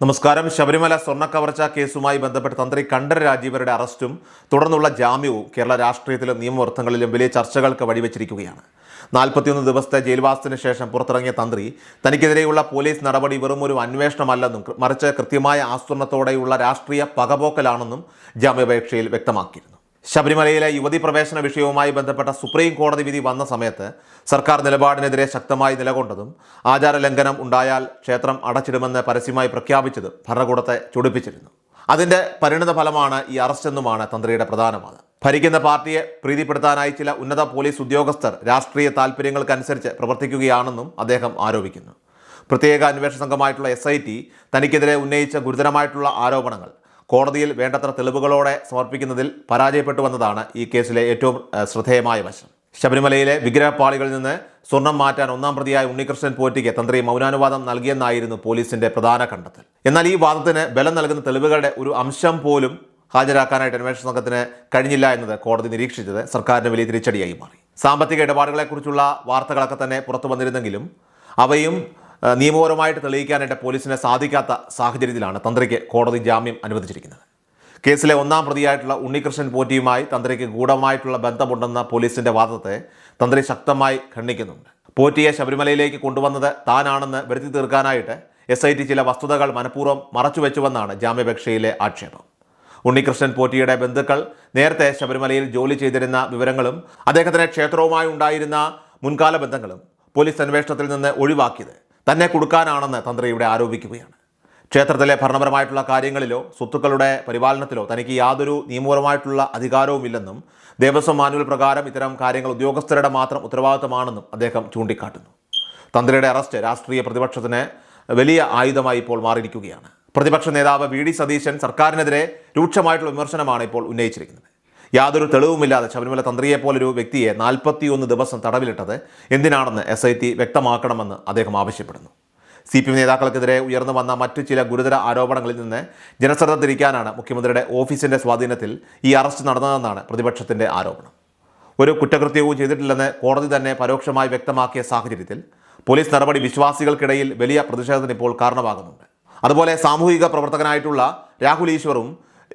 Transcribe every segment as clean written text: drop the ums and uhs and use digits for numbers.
നമസ്കാരം. ശബരിമല സ്വർണ്ണക്കവർച്ച കേസുമായി ബന്ധപ്പെട്ട് തന്ത്രി കണ്ഠരര് രാജീവരുടെ അറസ്റ്റും തുടർന്നുള്ള ജാമ്യവും കേരള രാഷ്ട്രീയത്തിലും നിയമവൃത്തങ്ങളിലും വലിയ ചർച്ചകൾക്ക് വഴിവെച്ചിരിക്കുകയാണ്. 41 ദിവസത്തെ ജയിൽവാസത്തിന് ശേഷം പുറത്തിറങ്ങിയ തന്ത്രി തനിക്കെതിരെയുള്ള പോലീസ് നടപടി വെറും ഒരു അന്വേഷണമല്ലെന്നും മറിച്ച് കൃത്യമായ ആസൂത്രണത്തോടെയുള്ള രാഷ്ട്രീയ പകപോക്കലാണെന്നും ജാമ്യാപേക്ഷയിൽ വ്യക്തമാക്കിയിരുന്നു. ശബരിമലയിലെ യുവതി പ്രവേശന വിഷയവുമായി ബന്ധപ്പെട്ട സുപ്രീം കോടതി വിധി വന്ന സമയത്ത് സർക്കാർ നിലപാടിനെതിരെ ശക്തമായി നിലകൊണ്ടതും ആചാരലംഘനം ഉണ്ടായാൽ ക്ഷേത്രം അടച്ചിടുമെന്ന് പരസ്യമായി പ്രഖ്യാപിച്ചതും ഭരണകൂടത്തെ ചൊടിപ്പിച്ചിരുന്നു. അതിൻ്റെ പരിണിത ഫലമാണ് ഈ അറസ്റ്റെന്നുമാണ് തന്ത്രിയുടെ പ്രധാന വാദം. ഭരിക്കുന്ന പാർട്ടിയെ പ്രീതിപ്പെടുത്താനായി ചില ഉന്നത പോലീസ് ഉദ്യോഗസ്ഥർ രാഷ്ട്രീയ താൽപ്പര്യങ്ങൾക്കനുസരിച്ച് പ്രവർത്തിക്കുകയാണെന്നും അദ്ദേഹം ആരോപിക്കുന്നു. പ്രത്യേക അന്വേഷണ സംഘമായിട്ടുള്ള SIT തനിക്കെതിരെ ഉന്നയിച്ച ഗുരുതരമായിട്ടുള്ള ആരോപണങ്ങൾ കോടതിയിൽ വേണ്ടത്ര തെളിവുകളോടെ സമർപ്പിക്കുന്നതിൽ പരാജയപ്പെട്ടുവെന്നതാണ് ഈ കേസിലെ ഏറ്റവും ശ്രദ്ധേയമായ വശം. ശബരിമലയിലെ വിഗ്രഹപ്പാളികളിൽ നിന്ന് സ്വർണം മാറ്റാൻ ഒന്നാം പ്രതിയായ ഉണ്ണികൃഷ്ണൻ പോറ്റിക്ക് തന്ത്രി മൗനാനുവാദം നൽകിയെന്നായിരുന്നു പോലീസിന്റെ പ്രധാന കണ്ടെത്തൽ. എന്നാൽ ഈ വാദത്തിന് ബലം നൽകുന്ന തെളിവുകളുടെ ഒരു അംശം പോലും ഹാജരാക്കാനായിട്ട് അന്വേഷണ സംഘത്തിന് കഴിഞ്ഞില്ല എന്നത് കോടതി നിരീക്ഷിച്ചത് സർക്കാരിന് വലിയ തിരിച്ചടിയായി മാറി. സാമ്പത്തിക ഇടപാടുകളെക്കുറിച്ചുള്ള വാർത്തകളൊക്കെ തന്നെ പുറത്തു വന്നിരുന്നെങ്കിലും അവയും നിയമപരമായിട്ട് തെളിയിക്കാനായിട്ട് പോലീസിന് സാധിക്കാത്ത സാഹചര്യത്തിലാണ് തന്ത്രിക്ക് കോടതി ജാമ്യം അനുവദിച്ചിരിക്കുന്നത്. കേസിലെ ഒന്നാം പ്രതിയായിട്ടുള്ള ഉണ്ണികൃഷ്ണൻ പോറ്റിയുമായി തന്ത്രിക്ക് ഗൂഢമായിട്ടുള്ള ബന്ധമുണ്ടെന്ന പോലീസിന്റെ വാദത്തെ തന്ത്രി ശക്തമായി ഖണ്ഡിക്കുന്നുണ്ട്. പോറ്റിയെ ശബരിമലയിലേക്ക് കൊണ്ടുവന്നത് താനാണെന്ന് വരുത്തി തീർക്കാനായിട്ട് SIT ചില വസ്തുതകൾ മനഃപൂർവ്വം മറച്ചുവെച്ചുവെന്നാണ് ജാമ്യാപേക്ഷയിലെ ആക്ഷേപം. ഉണ്ണികൃഷ്ണൻ പോറ്റിയുടെ ബന്ധുക്കൾ നേരത്തെ ശബരിമലയിൽ ജോലി ചെയ്തിരുന്ന വിവരങ്ങളും അദ്ദേഹത്തിന് ക്ഷേത്രവുമായി ഉണ്ടായിരുന്ന മുൻകാല ബന്ധങ്ങളും പോലീസ് അന്വേഷണത്തിൽ നിന്ന് ഒഴിവാക്കിയത് തന്നെ കൊടുക്കാനാണെന്ന് തന്ത്രി ഇവിടെ ആരോപിക്കുകയാണ്. ക്ഷേത്രത്തിലെ ഭരണപരമായിട്ടുള്ള കാര്യങ്ങളിലോ സ്വത്തുക്കളുടെ പരിപാലനത്തിലോ തനിക്ക് യാതൊരു നിയമപരമായിട്ടുള്ള അധികാരവുമില്ലെന്നും ദേവസ്വം മാനുവൽ പ്രകാരം ഇത്തരം കാര്യങ്ങൾ ഉദ്യോഗസ്ഥരുടെ മാത്രം ഉത്തരവാദിത്തമാണെന്നും അദ്ദേഹം ചൂണ്ടിക്കാട്ടുന്നു. തന്ത്രിയുടെ അറസ്റ്റ് രാഷ്ട്രീയ പ്രതിപക്ഷത്തിന് വലിയ ആയുധമായി ഇപ്പോൾ മാറിയിരിക്കുകയാണ്. പ്രതിപക്ഷ നേതാവ് VD സതീശൻ സർക്കാരിനെതിരെ രൂക്ഷമായിട്ടുള്ള വിമർശനമാണ് ഇപ്പോൾ ഉന്നയിച്ചിരിക്കുന്നത്. യാതൊരു തെളിവുമില്ലാതെ ശബരിമല തന്ത്രിയെപ്പോലൊരു വ്യക്തിയെ 41 ദിവസം തടവിലിട്ടത് എന്തിനാണെന്ന് SIT വ്യക്തമാക്കണമെന്ന് അദ്ദേഹം ആവശ്യപ്പെടുന്നു. CPM നേതാക്കൾക്കെതിരെ ഉയർന്നു വന്ന മറ്റു ചില ഗുരുതര ആരോപണങ്ങളിൽ നിന്ന് ജനശ്രദ്ധ തിരിക്കാനാണ് മുഖ്യമന്ത്രിയുടെ ഓഫീസിന്റെ സ്വാധീനത്തിൽ ഈ അറസ്റ്റ് നടന്നതെന്നാണ് പ്രതിപക്ഷത്തിന്റെ ആരോപണം. ഒരു കുറ്റകൃത്യവും ചെയ്തിട്ടില്ലെന്ന് കോടതി തന്നെ പരോക്ഷമായി വ്യക്തമാക്കിയ സാഹചര്യത്തിൽ പോലീസ് നടപടി വിശ്വാസികൾക്കിടയിൽ വലിയ പ്രതിഷേധത്തിന് ഇപ്പോൾ കാരണമാകുന്നുണ്ട്. അതുപോലെ സാമൂഹിക പ്രവർത്തകനായിട്ടുള്ള രാഹുൽ ഈശ്വറും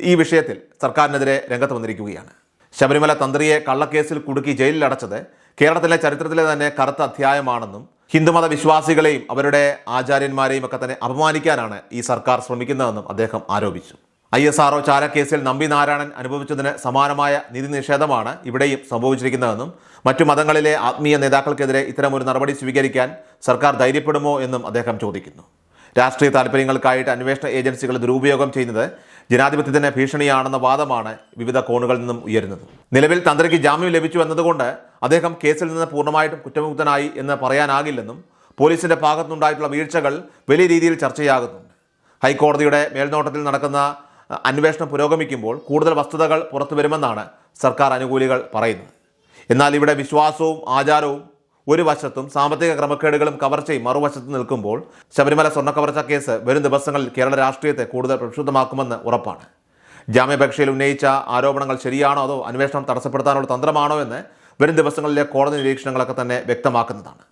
ഈ വിഷയത്തിൽ സർക്കാരിനെതിരെ രംഗത്ത് വന്നിരിക്കുകയാണ്. ശബരിമല തന്ത്രിയെ കള്ളക്കേസിൽ കുടുക്കി ജയിലിൽ അടച്ചത് കേരളത്തിലെ ചരിത്രത്തിലെ തന്നെ കറുത്ത അധ്യായമാണെന്നും ഹിന്ദുമത വിശ്വാസികളെയും അവരുടെ ആചാര്യന്മാരെയും ഒക്കെ തന്നെ അപമാനിക്കാനാണ് ഈ സർക്കാർ ശ്രമിക്കുന്നതെന്നും അദ്ദേഹം ആരോപിച്ചു. ISRO ചാരക്കേസിൽ നമ്പി നാരായണൻ അനുഭവിച്ചതിന് സമാനമായ നീതി നിഷേധമാണ് ഇവിടെയും സംഭവിച്ചിരിക്കുന്നതെന്നും മറ്റു മതങ്ങളിലെ ആത്മീയ നേതാക്കൾക്കെതിരെ ഇത്തരമൊരു നടപടി സ്വീകരിക്കാൻ സർക്കാർ ധൈര്യപ്പെടുമോ എന്നും അദ്ദേഹം ചോദിക്കുന്നു. രാഷ്ട്രീയ താൽപ്പര്യങ്ങൾക്കായിട്ട് അന്വേഷണ ഏജൻസികൾ ദുരുപയോഗം ചെയ്യുന്നത് ജനാധിപത്യത്തിന് ഭീഷണിയാണെന്ന വാദമാണ് വിവിധ കോണുകളിൽ നിന്നും ഉയരുന്നത്. നിലവിൽ തന്ത്രിക്ക് ജാമ്യം ലഭിച്ചു എന്നതുകൊണ്ട് അദ്ദേഹം കേസിൽ നിന്ന് പൂർണ്ണമായിട്ടും കുറ്റമുക്തനായി എന്ന് പറയാനാകില്ലെന്നും പോലീസിന്റെ ഭാഗത്തുനിന്നുണ്ടായിട്ടുള്ള വീഴ്ചകൾ വലിയ രീതിയിൽ ചർച്ചയാകുന്നുണ്ട്. ഹൈക്കോടതിയുടെ മേൽനോട്ടത്തിൽ നടക്കുന്ന അന്വേഷണം പുരോഗമിക്കുമ്പോൾ കൂടുതൽ വസ്തുതകൾ പുറത്തു വരുമെന്നാണ് സർക്കാർ അനുകൂലികൾ പറയുന്നത്. എന്നാൽ ഇവിടെ വിശ്വാസവും ആചാരവും ഒരു വശത്തും സാമ്പത്തിക ക്രമക്കേടുകളും കവർച്ചയും മറുവശത്ത് നിൽക്കുമ്പോൾ ശബരിമല സ്വർണ്ണക്കവർച്ച കേസ് വരും ദിവസങ്ങളിൽ കേരള രാഷ്ട്രീയത്തെ കൂടുതൽ പ്രക്ഷുബ്ധമാക്കുമെന്ന് ഉറപ്പാണ്. ജാമ്യാപേക്ഷയിൽ ഉന്നയിച്ച ആരോപണങ്ങൾ ശരിയാണോ അതോ അന്വേഷണം തടസ്സപ്പെടുത്താനുള്ള തന്ത്രമാണോ എന്ന് വരും ദിവസങ്ങളിലെ കോടതി നിരീക്ഷണങ്ങളൊക്കെ തന്നെ വ്യക്തമാക്കുന്നതാണ്.